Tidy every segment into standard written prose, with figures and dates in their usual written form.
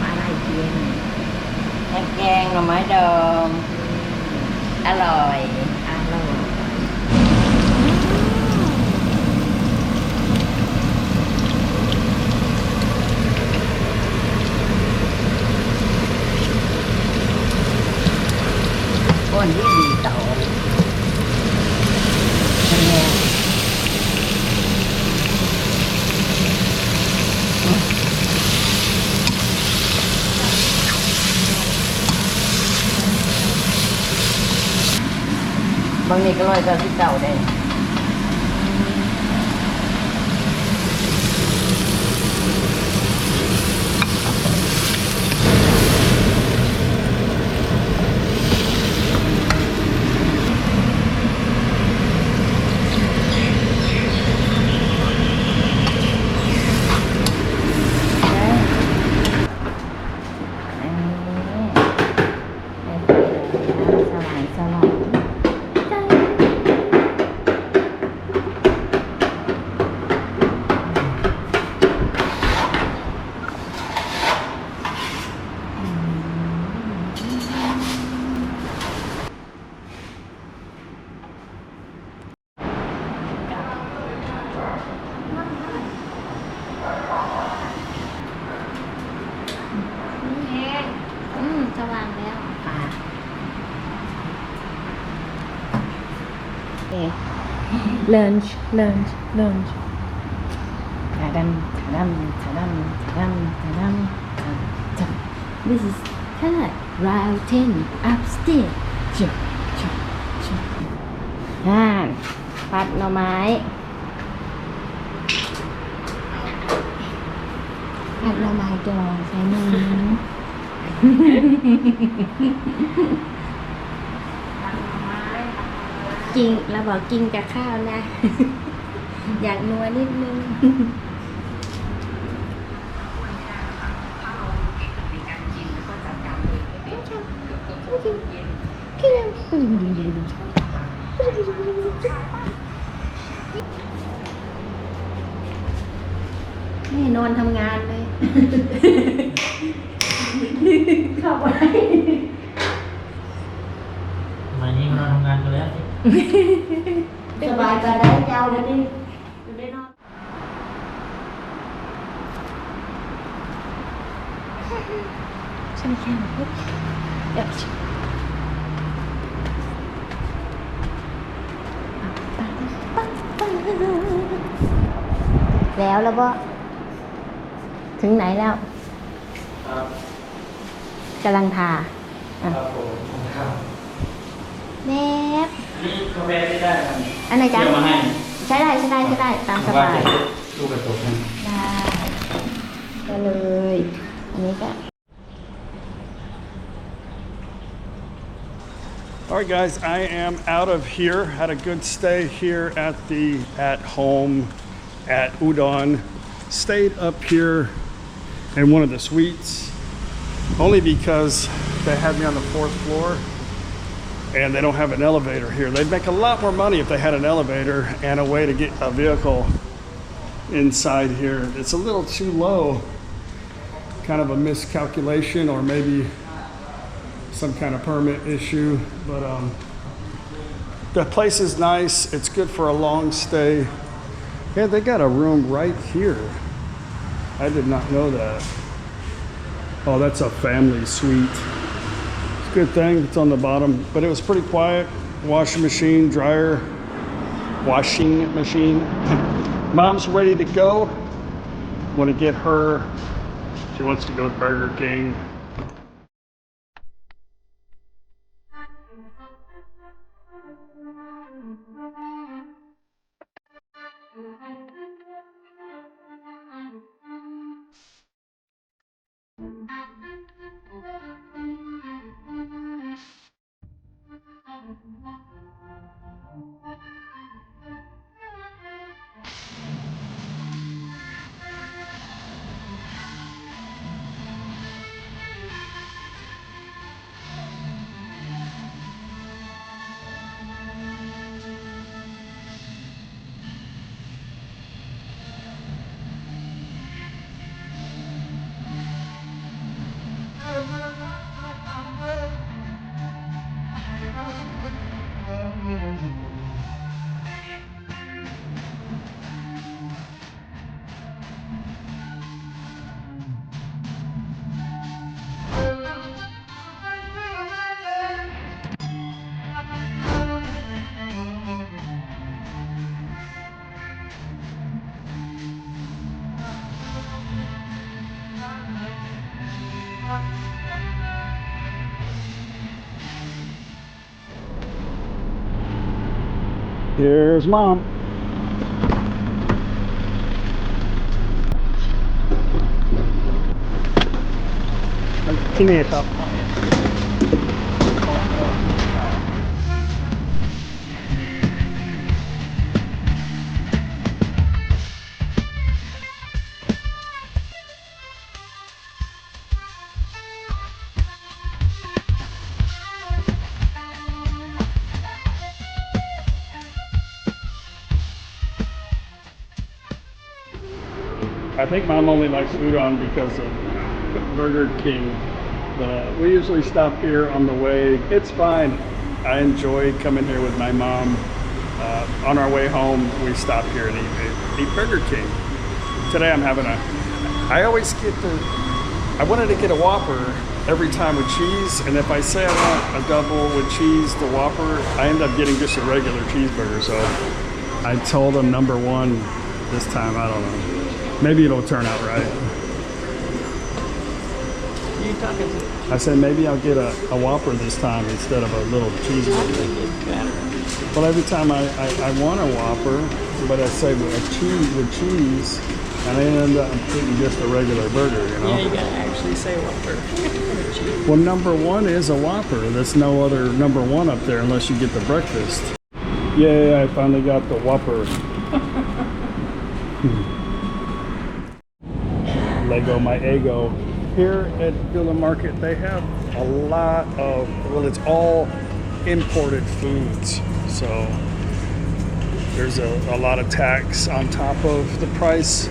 อะไรกินแกงหน่อไม้ดองอร่อยก้นที่ดีเต่าบางนี่ก็ลอยกับที่เต่าได้สว่างแล้วlunch this is Thai routen upstairs ผัดหน่อไม้ดองใส่มือกินเราบอกกินกับข้าวนะ อยากนัวนิดนึงนี่นอนทำงานเลยเข้าไปมานี่เราทำงานกันแล้วสบายกันได้เจ้าแล้วนี่ได้นอนฉันแค่ปุ๊บเดี๋ยวแล้วบ่ถึงไหนแล้วกำลังทาครับผมครับแนบนี่กาแฟไม่ได้ครับอันไหนจ๊ะเดี๋ยวมาให้ใช้ได้ตามสบายลูกกระตุกได้ก็เลยอันนี้ก็Alright guys, I am out of here. Had a good stay here at home at Udon. Stayed up here in one of the suites only because they had me on the 4th floor and they don't have an elevator here. They'd make a lot more money if they had an elevator and a way to get a vehicle inside here. It's a little too low. Kind of a miscalculation or maybe some kind of permit issue, but the place is nice. It's good for a long stay. Yeah, they got a room right here. I did not know that. Oh, that's a family suite. It's a good thing it's on the bottom, but it was pretty quiet. Washing machine, dryer, washing machine. Mom's ready to go. Want to get her. She wants to go to Burger King. Here's Mom. Teenage up. I think Mom only likes udon because of Burger King. We usually stop here on the way. It's fine. I enjoy coming here with my mom. On our way home, we stop here and eat Burger King. Today I'm having I always get I wanted to get a Whopper every time with cheese, and if I say I want a double with cheese, the Whopper, I end up getting just a regular cheeseburger. So I told them number one this time. I don't know. Maybe it'll turn out right. You talking to? I said maybe I'll get a Whopper this time instead of a little cheeseburger. Well, every time I want a Whopper, but I say with cheese, and I end up getting just a regular burger, you know? Yeah, you gotta actually say Whopper. Well, number one is a Whopper. There's no other number one up there unless you get the breakfast. Yay, I finally got the Whopper. Lego my ego. Here at Villa Market, they have a lot of, well, it's all imported foods. So there's a lot of tax on top of the price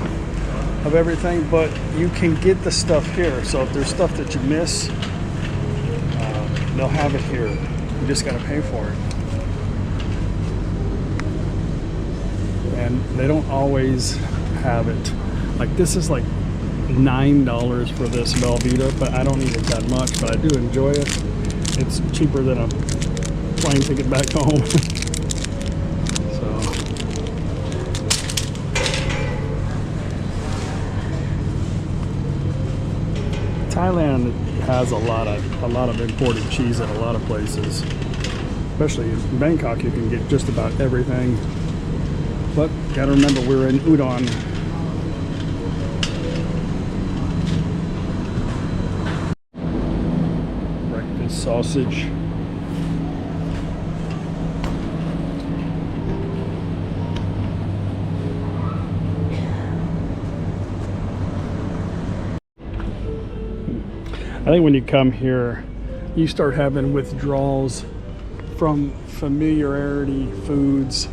of everything, but you can get the stuff here. So if there's stuff that you miss, they'll have it here. You just got to pay for it. And they don't always have it. Like this is like $9 for this Velveeta, but I don't eat it that much, but I do enjoy it. It's cheaper than a plane ticket back home. So Thailand has a lot of imported cheese at a lot of places. Especially in Bangkok, you can get just about everything. But gotta remember, we're in Udon. Sausage. I think when you come here, you start having withdrawals from familiarity foods.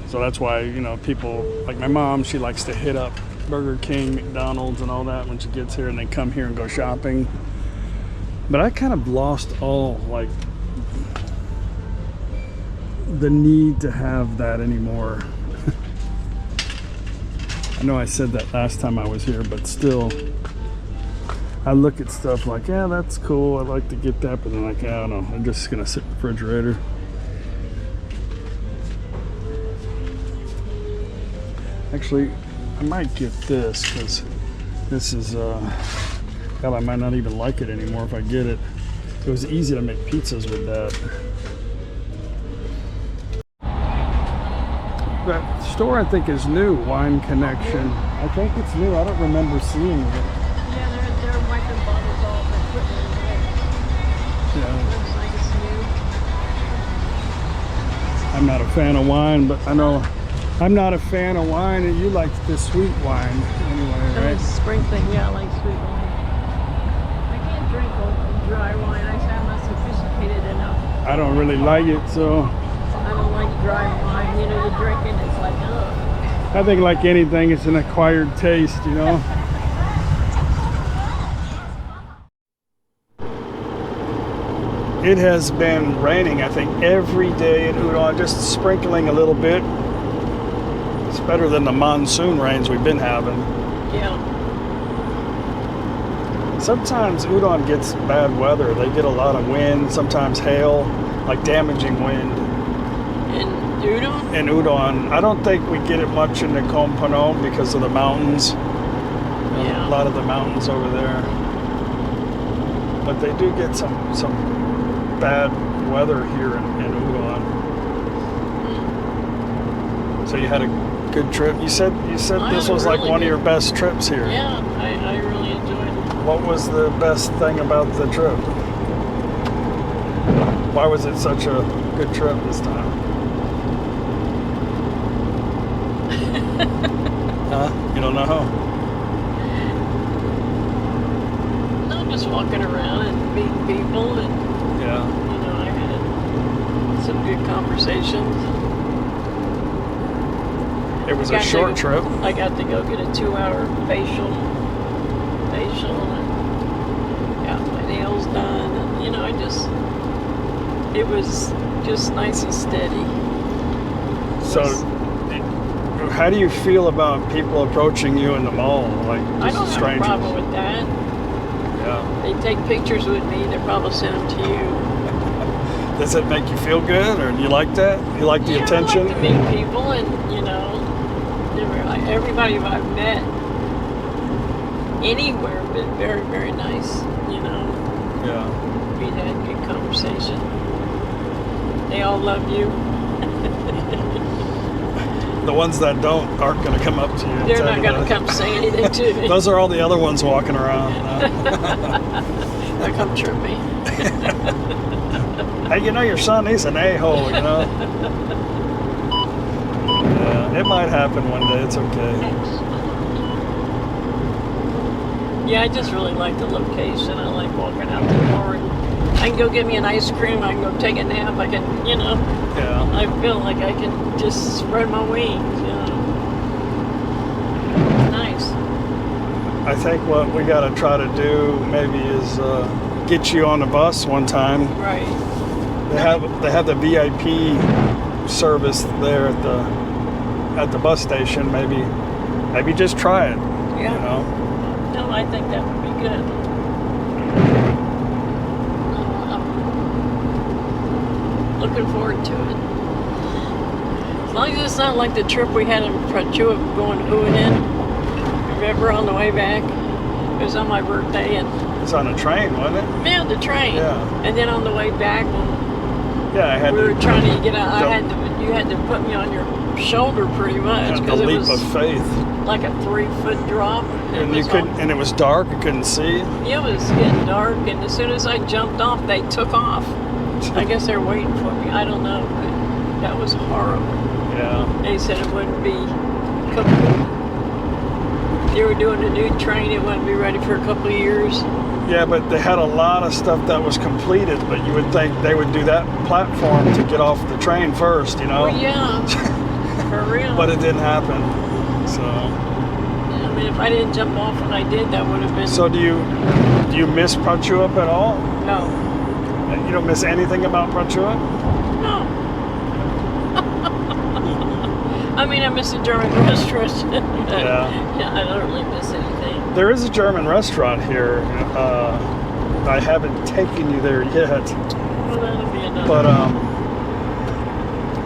So that's why, you know, people like my mom, she likes to hit up Burger King, McDonald's, and all that when she gets here, and they come here and go shopping. But I kind of lost all like the need to have that anymore. I know I said that last time I was here, but still, I look at stuff like, yeah, that's cool. I'd like to get that, but then like, I don't know. I'm just gonna sit in the refrigerator. Actually, I might get this because this is, God, I might not even like it anymore if I get it. It was easy to make pizzas with that. That store I think is new, Wine Connection. I think it's new. I don't remember seeing it. Yeah, they're wiping bottles off and putting it away. Yeah. Looks like it's new. I'm not a fan of wine, but I know I'm not a fan of wine, and you like the sweet wine anyway, right? Sprinkling, yeah, I like sweet wine. I can't drink dry wine. I say I'm not sophisticated enough. I don't really like it, so I don't like dry wine. You know, you drink it, it's like, ugh. I think like anything, it's an acquired taste, you know? It has been raining, I think, every day in Udon, just sprinkling a little bit. It's better than the monsoon rains we've been having. Yeah. Sometimes Udon gets bad weather. They get a lot of wind, sometimes hail, like damaging wind. In Udon? In Udon. I don't think we get it much in NakhonPhanom because of the mountains. You know, Yeah. A lot of the mountains over there. But they do get some bad weather here in Udon. So you had a good trip. You said I this had a was like really one of good- your best trips here. Yeah, I really enjoyed it. What was the best thing about the trip? Why was it such a good trip this time? Huh? You don't know? No, just walking around and meeting people, and Yeah. you know, I had some good conversations. It was a Got to short go- trip. I got to go get a 2-hour facial, and got my nails done, and you know, it was just nice and steady. So, how do you feel about people approaching you in the mall, like I just don't have a strangers? problem with that. Yeah. They take pictures with me. They probably send them to you. Does it make you feel good, or do you like that? You like the Yeah, attention? I like to meet people, and you know, everybody I've met anywhere been very, very nice. You know, Yeah. we had good conversation. They all love you. The ones that aren't going to come up to you. and They're tell not you going to that. come say anything to me. Those are all the other ones walking around. They come trip me. Hey, you know your son, he's an a-hole, you know? Yeah, it might happen one day. It's okay. Yeah, I just really like the location. I like walking out the door. And I can go get me an ice cream. I can go take a nap. I can, you know, Yeah. I feel like I can just spread my wings, you know. It's nice. I think what we got to try to do maybe is get you on the bus one time. Right. They have the VIP service there at the bus station. Maybe just try it. Yeah. You know. No, I think that would be good. I'm looking forward to it. As long as it's not like the trip we had in Prachuap going to Udon. Remember on the way back? It was on my birthday, and It's on a train, wasn't it? yeah, the train. Yeah. And then on the way back, when Yeah, I had we were to, trying to get out, Don't- you had to put me on your shoulder pretty much the because it leap was of faith. like a 3-foot drop. And you couldn't, and it was dark. You couldn't see. It was getting dark, and as soon as I jumped off, they took off. I guess they're waiting for me. I don't know, but that was horrible. Yeah. They said it wouldn't be complete. They were doing a new train. It wouldn't be ready for a couple of years. Yeah, but they had a lot of stuff that was completed. But you would think they would do that platform to get off the train first, you know. Well, yeah, for real. But it didn't happen. So. I mean, if I didn't jump off when I did, that would have been. So do you miss Prachuap at all? No. You don't miss anything about Prachuap? No. I mean, I miss the German restaurant. Yeah. Yeah, I don't really miss anything. There is a German restaurant here. I haven't taken you there yet, Well, that'll be another. but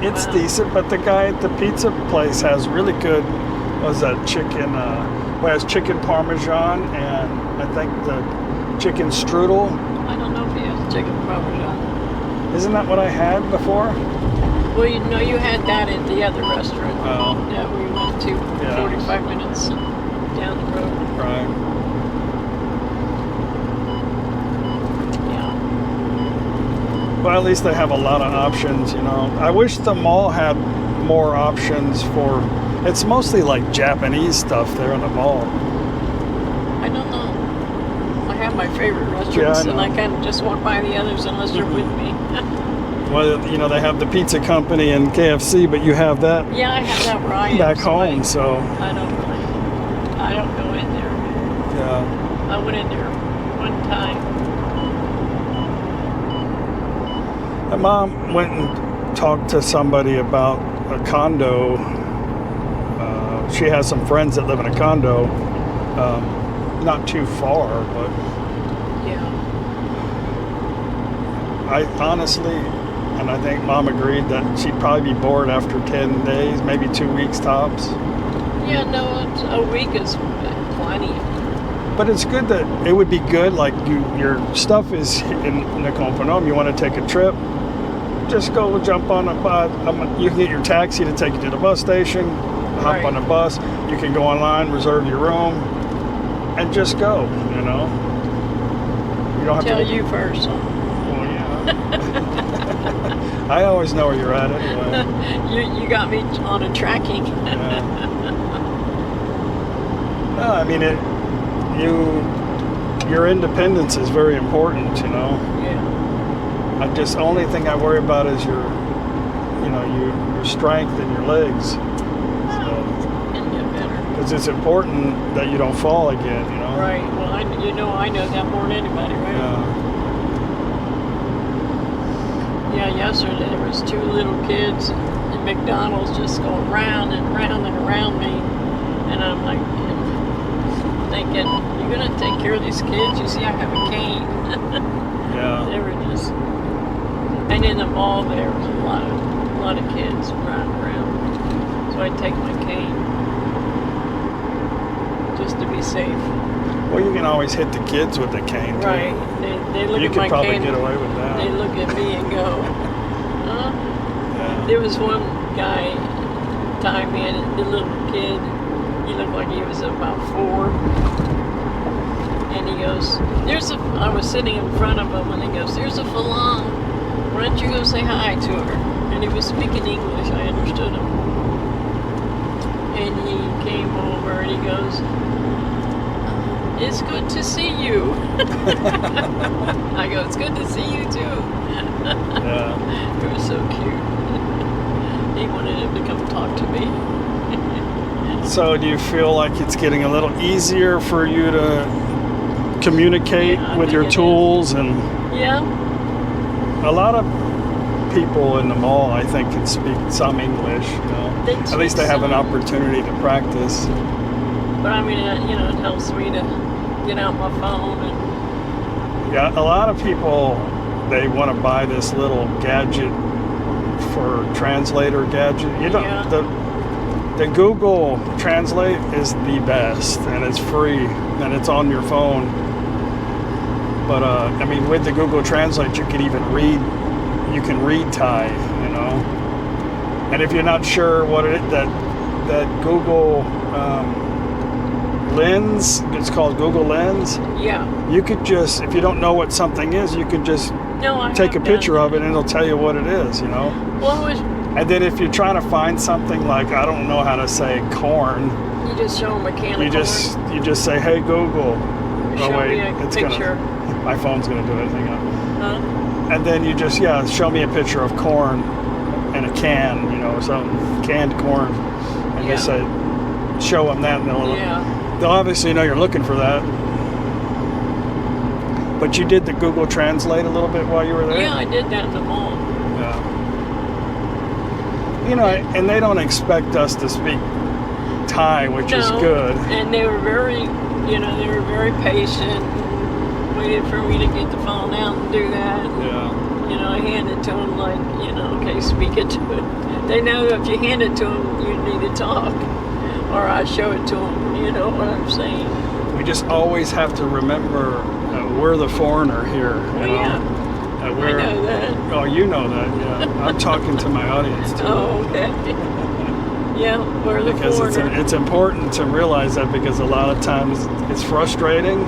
it's Wow. decent. But the guy at the pizza place has really good. What was that chicken? Has chicken parmesan and I think the chicken strudel. I don't know if he has chicken parmesan. Isn't that what I had before? Well, you know, you had that at the other restaurant Oh. that we went to Yeah. 45 minutes down the road. Right. Yeah. Well, at least they have a lot of options, you know. I wish the mall had more options for. It's mostly like Japanese stuff there in the mall. I don't know. I have my favorite restaurants, Yeah, I and I know. kind of just walk by the others unless you're with me. Well, you know, they have the pizza company and KFC, but you have that Yeah, I have that where I am, back so home, so I don't go in there. yeah. I went in there one time. My mom went and talked to somebody about a condo. She has some friends that live in a condo, not too far, but Yeah. I honestly, and I think Mom agreed that she'd probably be bored after 10 days, maybe 2 weeks tops. Yeah, no, a week is plenty. But it's good that it would be good, like your stuff is in NakhonPhanom, you want to take a trip, just go jump on a bus. You can get your taxi to take you to the bus station, hop Right. on a bus, you can go online, reserve your room, and just go, you know? You don't have Tell to... you first. Well, yeah. I always know where you're at anyway. You got me on a tracking. Yeah. No, I mean, your independence is very important, you know? Yeah. Only thing I worry about is your strength and your legs. And get better. Because it's important that you don't fall again, you know? Right. Well, I know that more than anybody, right? Yeah, yesterday there was 2 little kids at McDonald's just going round and round and around me. And I'm like thinking, you're going to take care of these kids? You see, I have a cane. Yeah. They were just... And in the mall there was a lot of kids running around. So I take my cane just to be safe. Well, you can always hit the kids with the cane, too. Right. They look You at could my probably cane. get away with that. They look at me and go, huh? Yeah. There was one guy, Thai man, the little kid, he looked like he was about 4. And he goes, I was sitting in front of him and he goes, there's a phanomphanaruk. Why don't you go say hi to her? And he was speaking English, I understood him. And he came over and he goes, it's good to see you. I go, it's good to see you too. Yeah. It was so cute. He wanted him to come talk to me. So do you feel like it's getting a little easier for you to communicate Yeah, I with think your it tools? And Yeah. a lot of people in the mall, I think, can speak some English, you know. They At least they speak have an some. opportunity to practice. But I mean, it helps me to get out my phone and Yeah, a lot of people, they want to buy this little gadget for translator gadget. You don't, Yeah. the Google Translate is the best, and it's free, and it's on your phone. But I mean, with the Google Translate, you can even read Thai, you know. And if you're not sure what that Google Lens, it's called Google Lens. yeah. You could just, if you don't know what something is, you could just No, I take a have picture done of it and it'll tell you what it is, you know. that. Well, it was, And then if you're trying to find something like, I don't know how to say corn, you just show them a can of you just say, hey Google. Show me a picture. My phone's gonna do it. Hang on. Huh? And then you just show me a picture of corn in a can, you know, something canned corn, and Yeah. just say, show them that, and Yeah. they'll obviously know you're looking for that. But you did the Google Translate a little bit while you were there? Yeah, I did that in the mall. Yeah. You know, and they don't expect us to speak Thai, which is No, good. And they were very patient. Waited for me to get the phone out and do that. Yeah. I hand it to them like, okay, speak it to it. They know if you hand it to them, you need to talk. Or I show it to them, you know what I'm saying. We just always have to remember we're the foreigner here. You know? Yeah. I know that. Oh, you know that, yeah. I'm talking to my audience too. Oh, okay. Yeah, we're the Because foreigner. it's important to realize that, because a lot of times it's frustrating,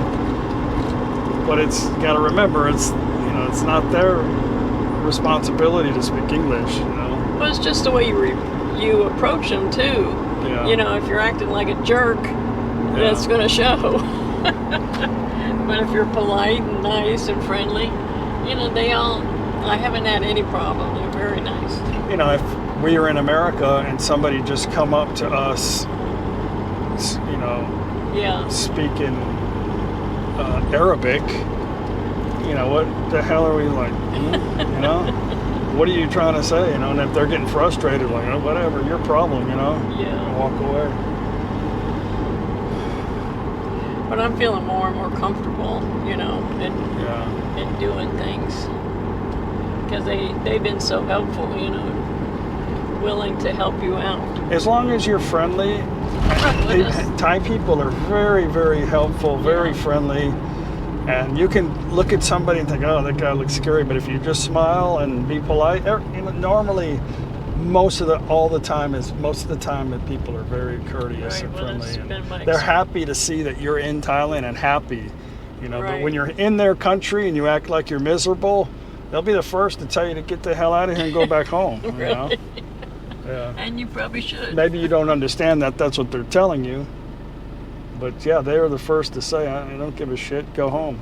but it's got to remember it's not their responsibility to speak English, you know. Well, it's just the way you approach them too. Yeah. If you're acting like a jerk, that's going to show. But if you're polite and nice and friendly, I haven't had any problem. They're very nice. If we were in America and somebody just come up to us, Yeah. speaking Arabic, what the hell are we like? What are you trying to say? And if they're getting frustrated, like, oh, whatever, your problem, Yeah. and walk away. But I'm feeling more and more comfortable, in doing things. Because they've been so helpful, willing to help you out. As long as you're friendly, Thai people are very, very helpful, very friendly. And you can look at somebody and think, oh, that guy looks scary. But if you just smile and be polite, normally most of the time that people are very courteous Right, and well, friendly. that's been And my they're experience. happy to see that you're in Thailand and happy. You know, but Right. when you're in their country and you act like you're miserable, they'll be the first to tell you to get the hell out of here and go back home. You know? Yeah. And you probably should. Maybe you don't understand that that's what they're telling you. But yeah, they are the first to say, I don't give a shit, go home.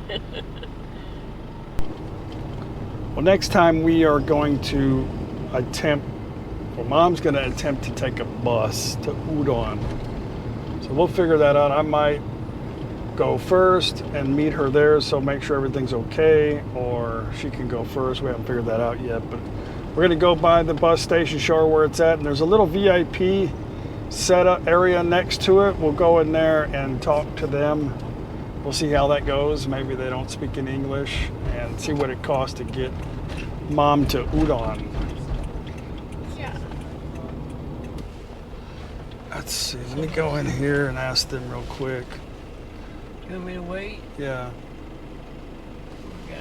You know? Well, next time we are going to Mom's going to attempt to take a bus to Udon. So we'll figure that out. I might go first and meet her there, so make sure everything's okay, or she can go first. We haven't figured that out yet, but we're going to go by the bus station, show her where it's at, and there's a little VIP setup area next to it. We'll go in there and talk to them. We'll see how that goes. Maybe they don't speak in English, and see what it costs to get Mom to Udon. Yeah. Let's see, let me go in here and ask them real quick. You want me to wait? Yeah. Okay.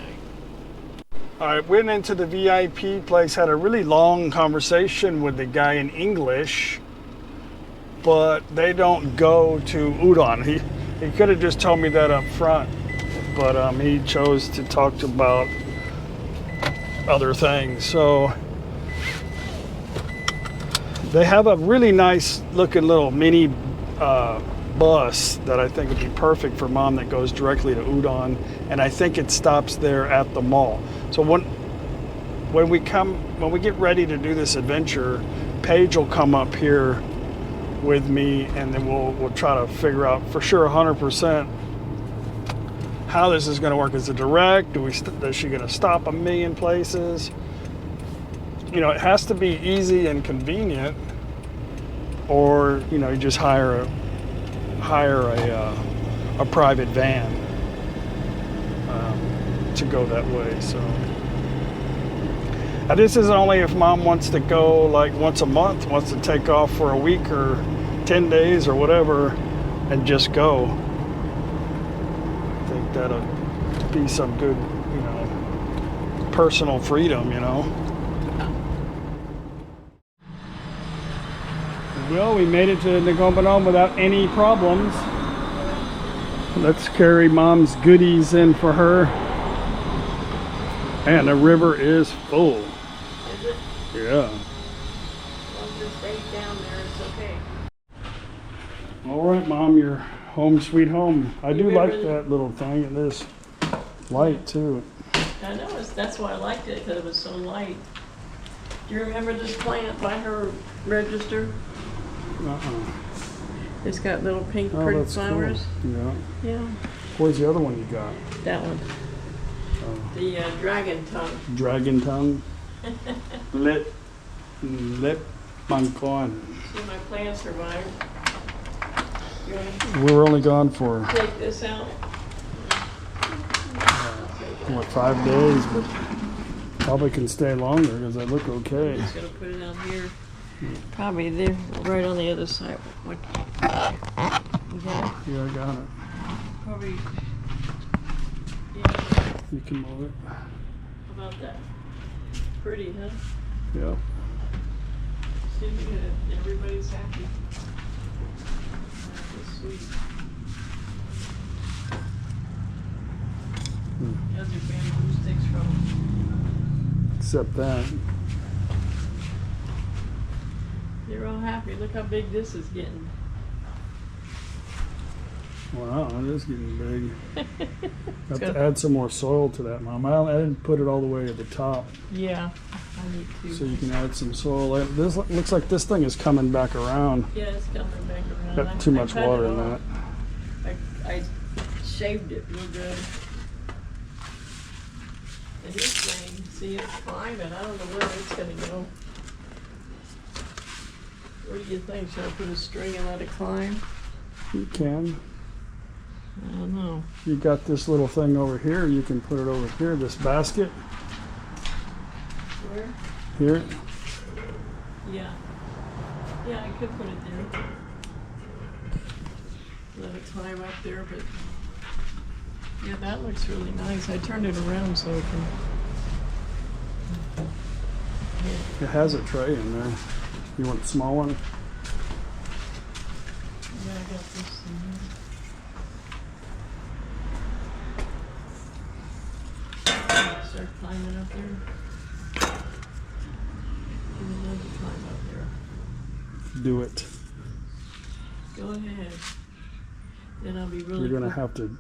All right, went into the VIP place, had a really long conversation with the guy in English, but they don't go to Udon. He could have just told me that up front, but he chose to talk about other things. So they have a really nice looking little mini bus that I think would be perfect for Mom that goes directly to Udon, and I think it stops there at the mall. So when we get ready to do this adventure, Paige will come up here with me, and then we'll try to figure out for sure 100% how this is going to work. Is it direct? Is she going to stop a million places? You know, it has to be easy and convenient, or you know, you just hire a private van to go that way. So this is only if Mom wants to go like once a month, wants to take off for a week or 10 days or whatever and just go. I think that'll be some good, you know, personal freedom, you know. Well, we made it to NakhonPhanom without any problems. Let's carry Mom's goodies in for her. And the river is full. Is it? Yeah. As long as it stays down there, it's okay. All right, Mom, you're home sweet home. I do like really- that little thing. It is light too. I know, that's why I liked it, because it was so light. Do you remember this plant by her register? It's got little pink Oh, pretty that's flowers. cool. Yeah. Yeah, Where's the other one you got? that one. Oh. The dragon tongue. Dragon tongue. Lip mancon. See, my plant survived. You want to We were only gone for take this out? what, 5 days, but probably can stay longer because they look okay. I'm just gonna put it on here. Probably there, right on the other side. What? You got it? Yeah, I got it. Probably. Yeah. You can move it. How about that? Pretty, huh? Yep. See, look at it. Everybody's happy. That's sweet. Those are bamboo sticks from. Except that. They're all happy. Look how big this is getting. Wow, it is getting big. Have good. to add some more soil to that, Mom. I didn't put it all the way at the top, Yeah, I need to. so you can add some soil. This looks like this thing is coming back around. Yeah, it's coming back around. Got too much cut water it in off. that. I shaved it real good. It is saying, see, it's climbing. I don't know where it's gonna go. What do you think? Should I put a string and let it climb? You can. I don't know. You got this little thing over here. You can put it over here. This basket Where? here. Yeah. Yeah, I could put it there. Let it climb up there, but yeah, that looks really nice. I turned it around so it can. It has a tray in there. You want a small one? Yeah, I got this in here. Start climbing up there. You know to climb up there. Do it. Go ahead. Then I'll be really. You're gonna quick. have to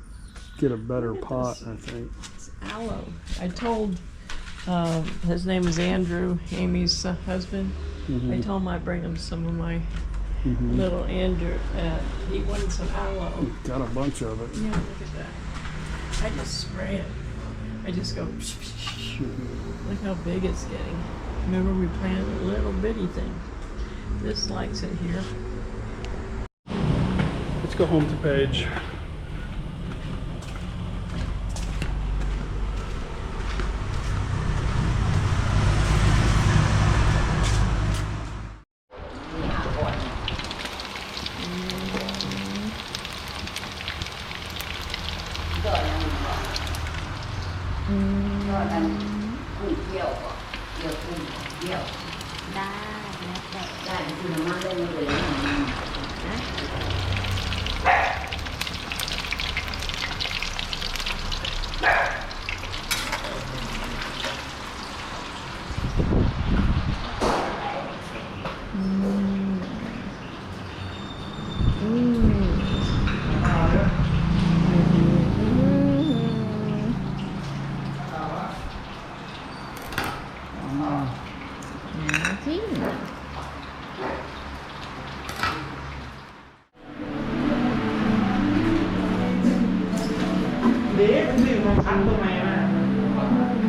get a better Look at pot, this. I think. It's aloe. I told his name is Andrew, Amy's husband. Mhm. I told him I'd bring him some of my Mhm. little Andrew. He wanted some aloe. Got a bunch of it. Yeah, look at that. I just spray it. I just go. Look how big it's getting. Remember we planted a little bitty thing. This likes it here. Let's go home to Paige.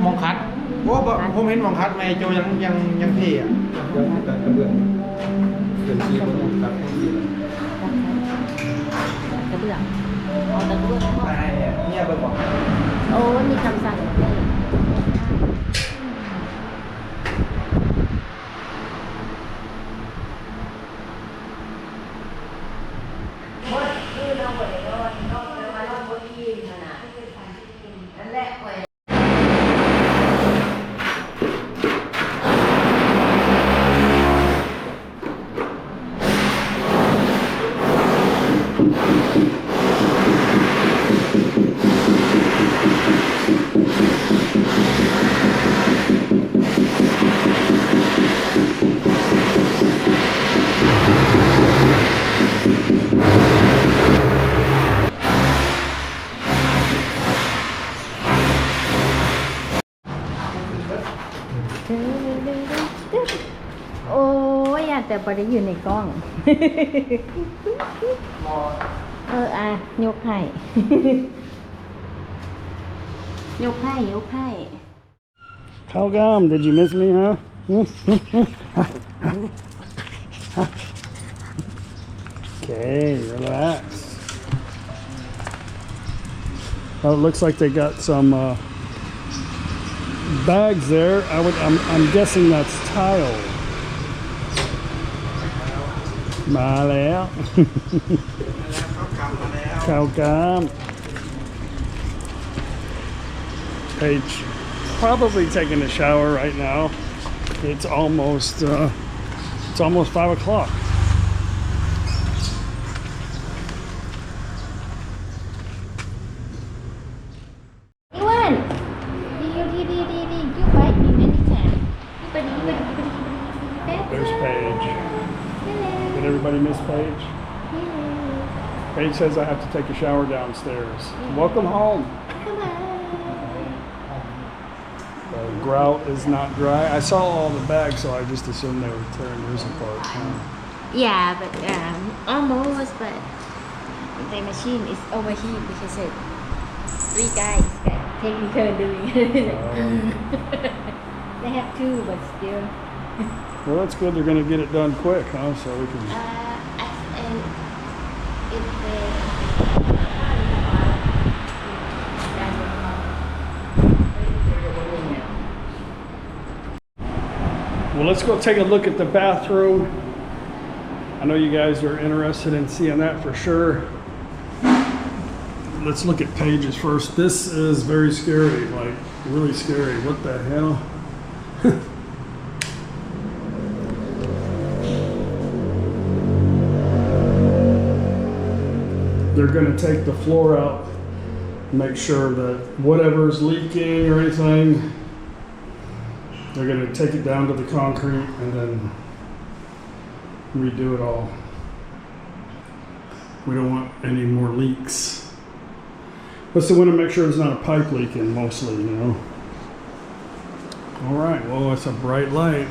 มองคัดโอ้ผมเห็นมองคัดไหมโจยังเท่อะยังแต่กระเบื้องเป็นสีบนคัดสี กระเบื้องเอาตะกระเบื้อง ตายเนี่ยไปบอก โอ้มีคำสั่งเลย โอ้ยแต่บ่ได้อยู่ในกล้อง ยกให้ ยกให้ยกให้ How come? Did you miss me, huh? Okay, relax. Well, it looks like they got some bags there. I'm guessing that's tile. มาแล้ว ข้าวกล้าม Paige probably taking a shower right now. It's almost 5 o'clock. Iwan, you bite me many times. There's Paige. Did everybody miss Paige? Paige says I have to take a shower downstairs. Welcome home. The grout is not dry. I saw all the bags, so I just assumed they were tearing yours apart. Yeah, but almost, but the machine is overheat because it 3 guys that taking turn doing it. They have 2, but still. Well, that's good. They're going to get it done quick, huh? So we can. And if they Well, let's go take a look at the bathroom. I know you guys are interested in seeing that for sure. Let's look at Paige's first. This is very scary, like really scary. What the hell? They're going to take the floor out, make sure that whatever's leaking or anything, they're going to take it down to the concrete and then redo it all. We don't want any more leaks. But they want to make sure there's not a pipe leaking mostly, you know. All right, well, it's a bright light.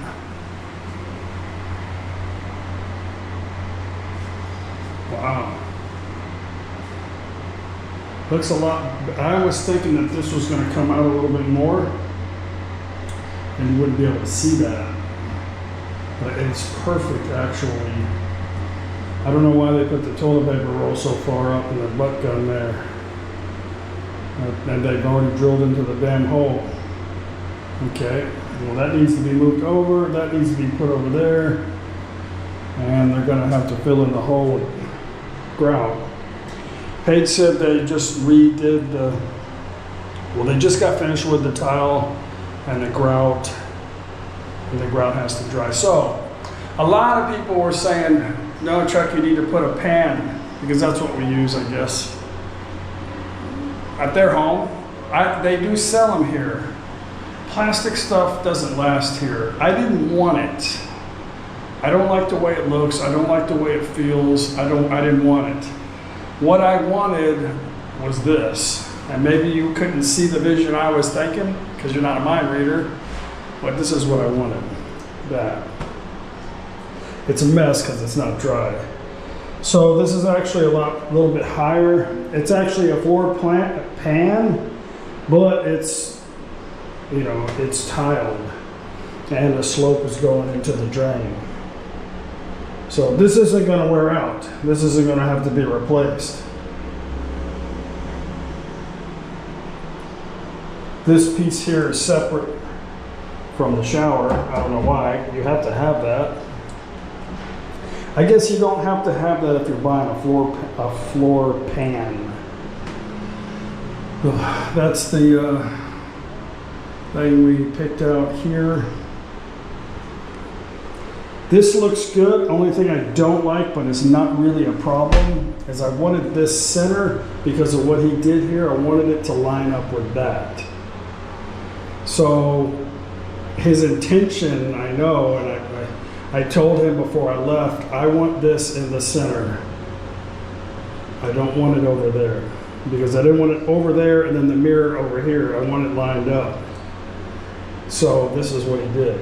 Wow. Looks a lot. I was thinking that this was going to come out a little bit more and you wouldn't be able to see that. But it's perfect, actually. I don't know why they put the toilet paper roll so far up in the butt gun there. And they've already drilled into the damn hole. Okay, well that needs to be moved over, that needs to be put over there. And they're gonna have to fill in the hole with grout. Paige said they just redid the, well they just got finished with the tile and the grout. And the grout has to dry. So, a lot of people were saying, no Chuck, you need to put a pan, because that's what we use, I guess. At their home, they do sell them here. Plastic stuff doesn't last here. I didn't want it. I don't like the way it looks. I don't like the way it feels. I didn't want it. What I wanted was this. And maybe you couldn't see the vision I was thinking because you're not a mind reader, but this is what I wanted. That. It's a mess because it's not dry. So this is actually a little bit higher. It's actually a floor pan, but it's, you know, it's tiled and the slope is going into the drain. So this isn't going to wear out. This isn't going to have to be replaced. This piece here is separate from the shower. I don't know why. You have to have that. I guess you don't have to have that if you're buying a floor pan. That's the thing we picked out here. This looks good. Only thing I don't like, but it's not really a problem, is I wanted this center because of what he did here. I wanted it to line up with that. So his intention, I know, and I told him before I left, I want this in the center. I don't want it over there because I didn't want it over there and then the mirror over here. I want it lined up. So this is what he did.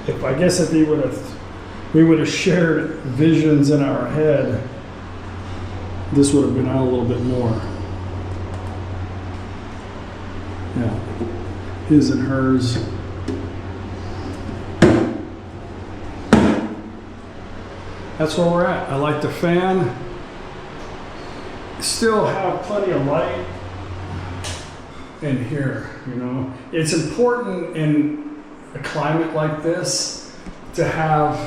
If we would have shared visions in our head, this would have been out a little bit more. Yeah, his and hers. That's where we're at. I like the fan. Still have plenty of light in here, you know. It's important in a climate like this to have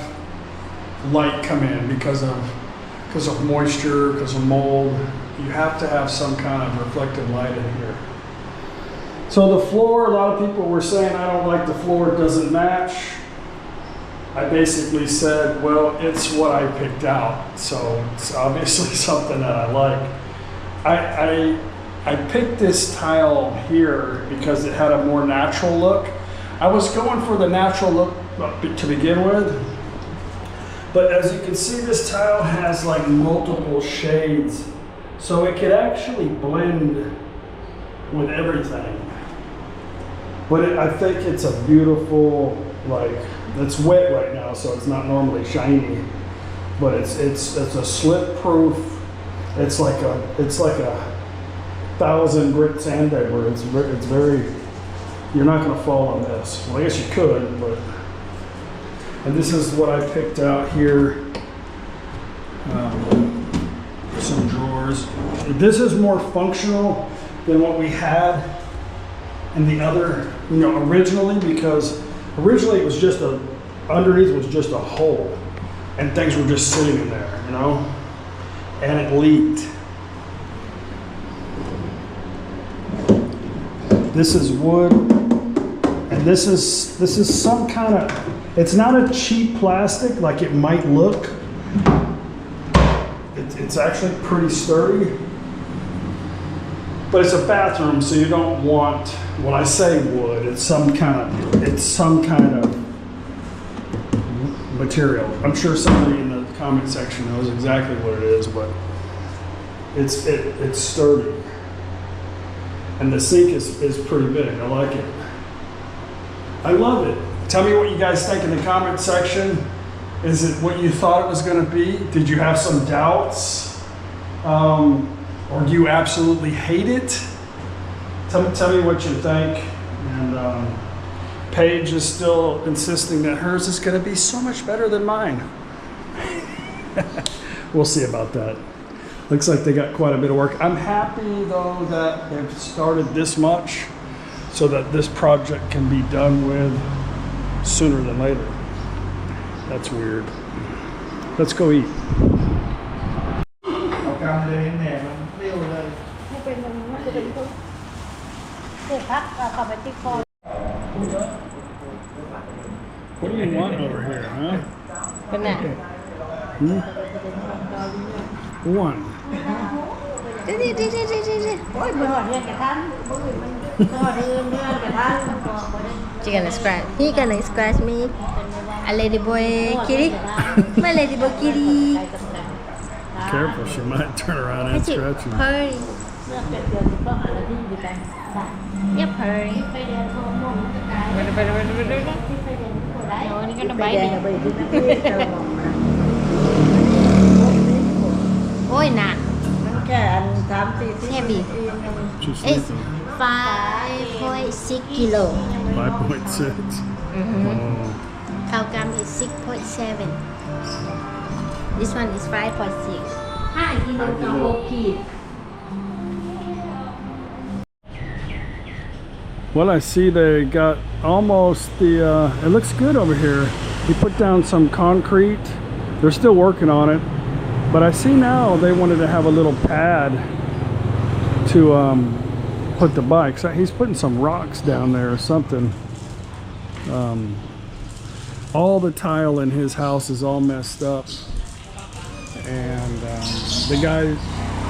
light come in because of moisture, because of mold. You have to have some kind of reflective light in here. So the floor, a lot of people were saying, I don't like the floor, it doesn't match. I basically said, well, it's what I picked out, so it's obviously something that I like. I picked this tile here because it had a more natural look. I was going for the natural look to begin with, but as you can see, this tile has like multiple shades, so it could actually blend with everything. But I think it's a beautiful, like, it's wet right now, so it's not normally shiny, but it's a slip proof. It's like a 1,000 grit sandpaper. It's very. You're not going to fall on this. Well, I guess you could, but. And this is what I picked out here. Some drawers. This is more functional than what we had in the other, originally, because originally it was just a underneath was just a hole, and things were just sitting in there, you know, and it leaked. This is wood, and this is some kind of, it's not a cheap plastic like it might look. It's actually pretty sturdy, but it's a bathroom, so you don't want, when I say wood, it's some kind of material. I'm sure somebody in the comment section knows exactly what it is, but it's sturdy. And the sink is pretty big. I like it. I love it. Tell me what you guys think in the comment section. Is it what you thought it was going to be? Did you have some doubts? Or do you absolutely hate it? Tell me what you think. And Paige is still insisting that hers is going to be so much better than mine. We'll see about that. Looks like they got quite a bit of work. I'm happy though that they've started this much so that this project can be done with sooner than later. That's weird. Let's go eat. เอากำเลยแหน่มันเปรี้ยวเลย ไม่เป็นมันจะเป็นพวกเศษพักกับไปที่คอ What do you want over here, huh? เป็นไง One. ดิโอ้ยบ่หอดเรื่องกระทันบ่อื่นมันบ่หอดเรื่องกระทันShe gonna scratch. He gonna scratch me. A lady boy kitty. My lady boy kitty. Careful, she might turn around and scratch you. Purry. Yep, purry. No, you're gonna bite me. Ôi nè. Heavy. It's 5.6 kilo. 5.6. Oh. Calgam is 6.7. This one is 5.6. 5 kilo กับ6ขีด Well, I see they got almost the, it looks good over here. He put down some concrete. They're still working on it. But I see now they wanted to have a little pad to put the bikes. He's putting some rocks down there or something. All the tile in his house is all messed up. And the guy,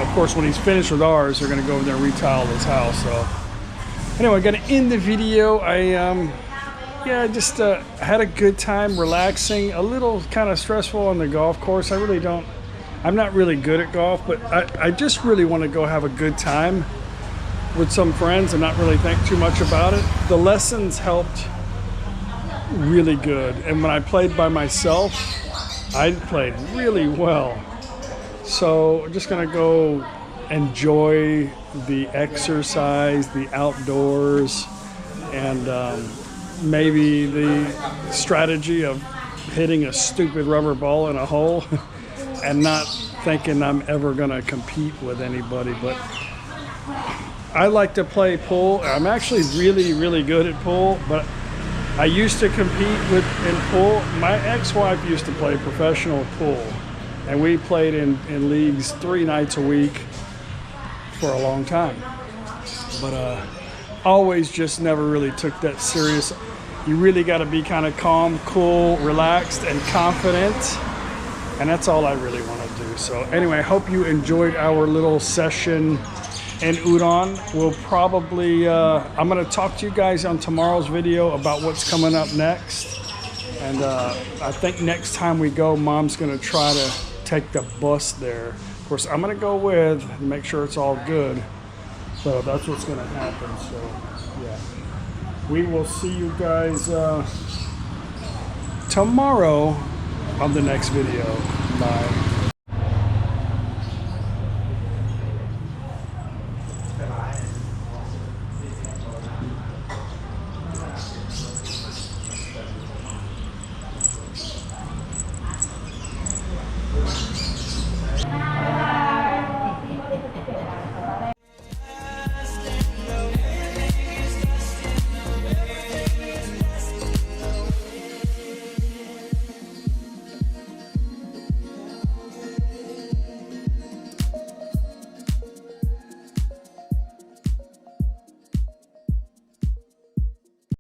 of course, when he's finished with ours, they're going to go over there and retile his house. So anyway, going to end the video. I just had a good time relaxing, a little kind of stressful on the golf course. I'm not really good at golf, but I just really want to go have a good time with some friends and not really think too much about it. The lessons helped really good. And when I played by myself, I played really well. So I'm just going to go enjoy the exercise, the outdoors, and maybe the strategy of hitting a stupid rubber ball in a hole and not thinking I'm ever going to compete with anybody. But I like to play pool. I'm actually really, really good at pool, but I used to compete in pool. My ex-wife used to play professional pool, and we played in leagues 3 nights a week for a long time. But always just never really took that serious. You really got to be kind of calm, cool, relaxed, and confident. And that's all I really want to do. So anyway, I hope you enjoyed our little session in Udon. We'll probably, I'm going to talk to you guys on tomorrow's video about what's coming up next. And I think next time we go, Mom's going to try to take the bus there. Of course, I'm going to go with and make sure it's all good. So that's what's going to happen. So yeah, we will see you guys tomorrow on the next video. Bye.